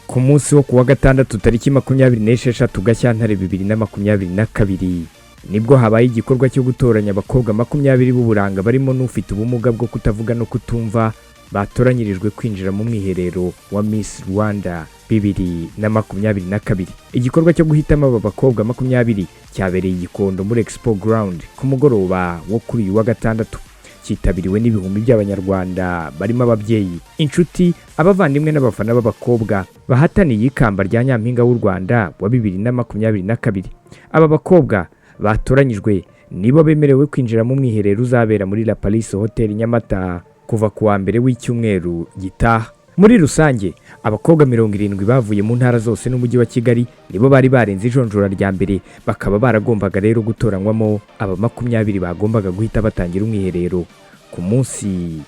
Ku munsi wo kuwa gatandatu tariki 26 Gashyantare 2022 nibwo habaye igikorwa cyo gutoranya abakobwa 20 b'uburanga barimo n'ufite ubumuga bwo kutavuga no kutumva batoranyirijwe kwinjira mu mwiherero wa Miss Rwanda 2022. Igikorwa cyo guhitamo aba bakobwa 20 cyabereye igikondo muri Expo Ground ku mugoroba wo kuri uyu wa gatandatu, cyitabiriwe n'ibihumbi by'abanyarwanda barimo ababyeyi, inshuti, abavandimwe n'abafana b'abakobwa bahataniye ikamba rya Nyampinga w'u Rwanda wa 2022. Aba bakobwa batoranyijwe nibo bemerewe kwinjira mu mwiherero uzabera muri La Palisse Hotel Nyamata kuva ku wa mbere w'icyumweru gitaha. Muri rusange abakobwa 70 bavuye mu ntara zose n'umujyi wa Kigali nibo bari barenze ijonjora rya mbere, bakaba baragombaga rero gutoranywamo aba 20 bagombaga guhita batangira umwiherero ku munsi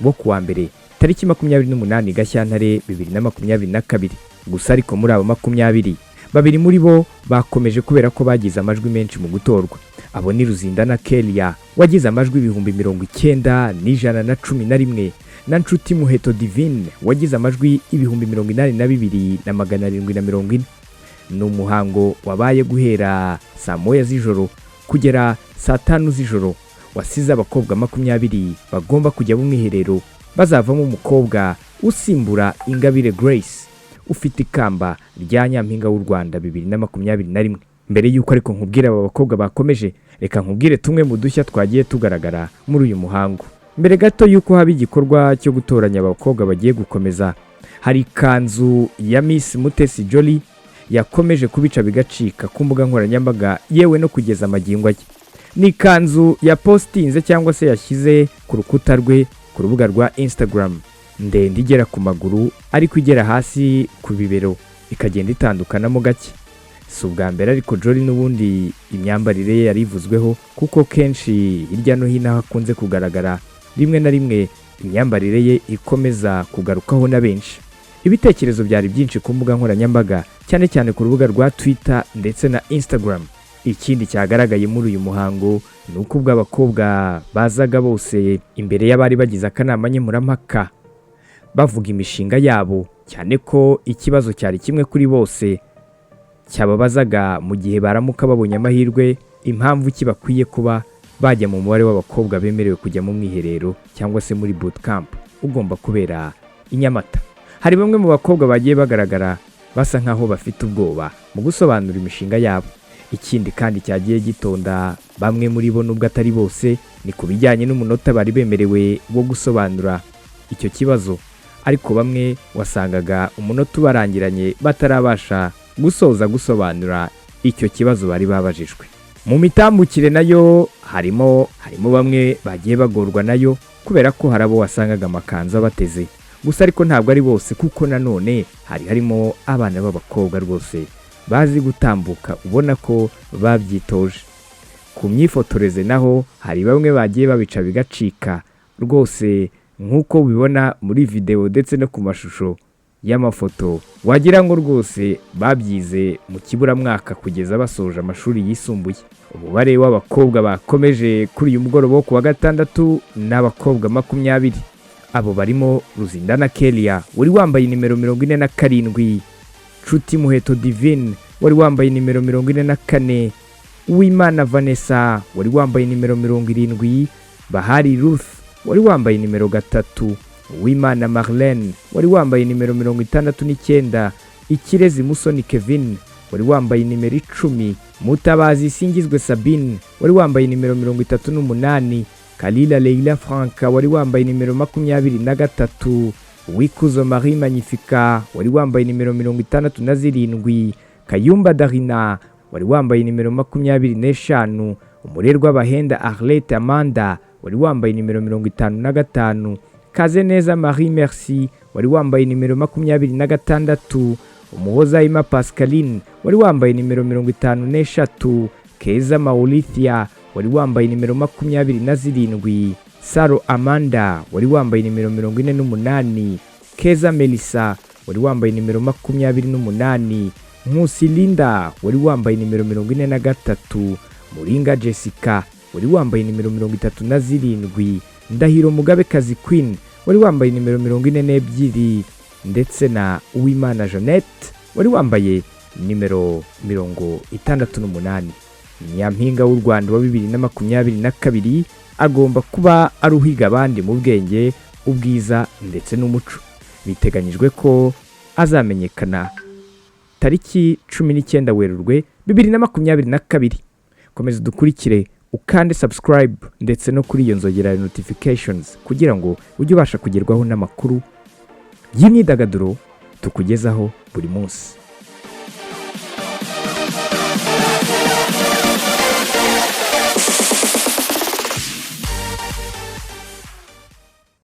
wo kuwa mbere tariki 28 Gashyantare 2022. Gusa ariko muri aba 20 babiri muri bo bakomeje kubera ko bagize amajwi menshi mu gutorwa. Abo ni Ruzindana Kelia wagize amajwi 90,111 na Nshuti Muheto Divine wagize amajwi 82,740. Ni umuhango wabaye guhera saa 1 z'ijoro kugera saa 5 z'ijoro, wasize abakobwa 20 bagomba kujya mu mwiherero bazavamo umukobwa usimbura Ingabire Grace ufite ikamba rya Nyampinga w'u Rwanda 2021. Mbere yuko ariko nkubwira aba bakobwa bakomeje, reka nkubwire tumwe mu dushya twagiye tugaragara muri uyu muhango. Mbere gato yuko haba igikorwa cyo gutoranya abakobwa bagiye gukomeza, hari kanzu ya Miss Mutesi Jolly yakomeje kubica bigacika ku mbuga nkoranyambaga yewe no kugeza amagingo ake. Ni kanzu ya postinze cyangwa se yashyize ku rukuta rwe ku rubuga rwa Instagram, ndende igera ku maguru ariko igera hasi ku bibero ikagenda itandukanamo gake. Si ubwa mbere ariko Jolly n'ubundi imyambarire ye yarivuzweho, kuko kenshi hirya no hino hakunze kugaragara rimwe na rimwe imyambarire ye ikomeza kugarukaho na benshi. Ibitekerezo byari byinshi ku mbuga nkoranyambaga, cyane cyane ku rubuga rwa Twitter ndetse na Instagram. Ikindi cyagaragaye muri uyu muhango ni uko ubwo abakobwa bazaga bose imbere y'abari bagize akanama nkemurampaka bavuga imishinga yabo, cyane ko ikibazo cyari kimwe kuri bose cyababazaga mu gihe baramuka babonye amahirwe impamvu kibakwiye kuba bajya mu mubare w'abakobwa bemerewe kujya mu mwiherero cyangwa se muri bootcamp ugomba kubera i Nyamata. Hari bamwe mu bakobwa bagiye bagaragara basa nkaho bafite ubwoba mu gusobanura imishinga yabo. Ikindi kandi cyagiye gitonda bamwe muri bo nubwo atari bose ni ku bijyanye n'umunota bari bemerewe wo gusobanura icyo kibazo, ariko bamwe wasangaga umunota ubarangiranye batarabasha gusoza gusobanura icyo kibazo bari babajijwe. Mu mitambukire nayo harimo bamwe bagiye bagorwa nayo kubera ko harabo wasangaga amakanzu abateze. Gusa ariko ntabwo ari bose, kuko nanone harimo abana b'abakobwa rwose bazi gutambuka ubona ko babyitoje. Ku myifotoreze naho hari bamwe bagiye babica bigacika rwose, nk'uko ubibona muri video ndetse no ku mashusho y'amafoto, wagira ngo rwose babyize mu kiburamwaka kugeza basoje amashuri yisumbuye. Umubare w'abakobwa bakomeje kuri uyu mugoroba wo kuwa gatandatu n'abakobwa 20. Abo barimo Ruzindana Kelia wari wambaye nimero 47, Nshuti Muheto Divine wari wambaye nimero 44, Uwimana Vanessa wari wambaye nimero 70, Bahari Ruth wari wambaye nimero 3, Uwimana Marlene wari wambaye nimero 69, Ikirezi Musoni Kevin wari wambaye nimero 10, Mutabazi Singizwe Sabine wari wambaye nimero 38, Kalila Leila Franka wari wambaye nimero 23, Wikuzo Marie Magnifica wari wambaye nimero 67, Kayumba Darina wari wambaye nimero 25, Umurerwa Bahenda Arlette Amanda wari wambaye nimero 55, Kazeneza Marie Merci wari wambaye nimero 26, Umuhoza Ima Pascaline wari wambaye nimero 53, Keza Maulithia wari wambaye nimero 27, Saro Amanda wari wambaye nimero 48, Keza Melissa wari wambaye nimero 28, Nkusi Linda wari wambaye nimero 43, Muringa Jessica wari wambaye nimero 37, Ndahiro Mugabekazi Queen wari wambaye nimero 42, ndetse na Uwimana Jeannette wari wambaye nimero 68. Nyampinga w'u Rwanda wa 2022 agomba kuba aruhiga abandi mu bwenge, ubwiza ndetse n'umuco. Biteganyijwe ko azamenyekana tariki 19 Werurwe 2022. Komeza dukurikire, ukande subscribe ndetse no kuri iyo nzogera ya notifications kugira ngo ujye ubasha kugerwaho n'amakuru y'imyidagaduro tukugezaho buri munsi.